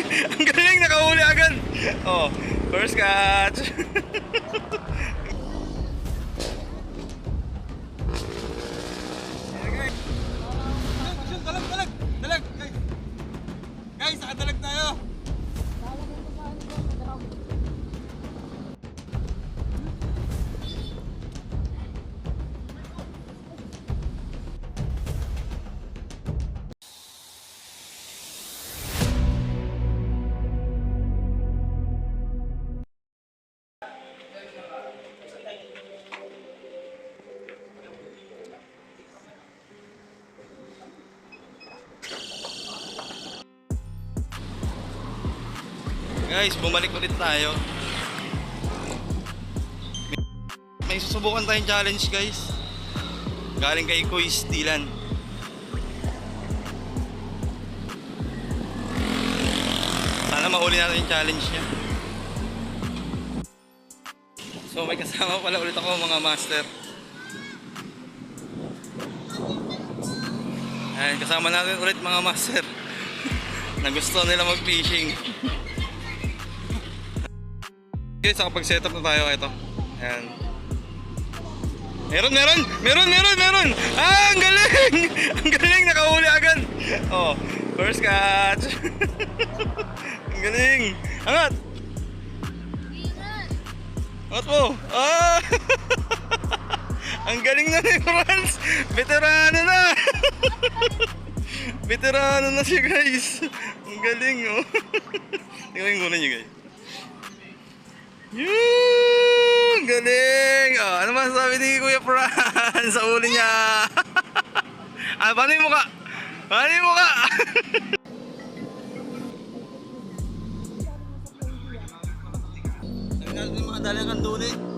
Ang galing, nakahuli agad. Oh, first catch. Dalag, guys. Guys, nakadalag tayo. Guys, bumalik ulit tayo. May susubukan tayong challenge, guys. Galing kay Kuis Dylan. Sana mauli natin yung challenge niya. So may kasama pala ulit ako, mga master. Ayan, kasama natin ulit, mga master. Na gusto nila mag-fishing. Okay, so kapag setup na tayo, ito. Ayan. Meron! Ah, ang galing! Ang galing, nakahuli agad. Oh, first catch. Ang galing. Angat! Angat mo! Ah! Ang galing na ni Franz! Veterano na! Veterano na siya, guys. Ang galing, oh. Tingnan yung gunan niyo, guys. Yung galing! Oh, ano masasabi ni Kuya Franz sa uli niya? Ah, paano yung mukha? Paano yung mukha? Sabi natin yung mga dalagang duli.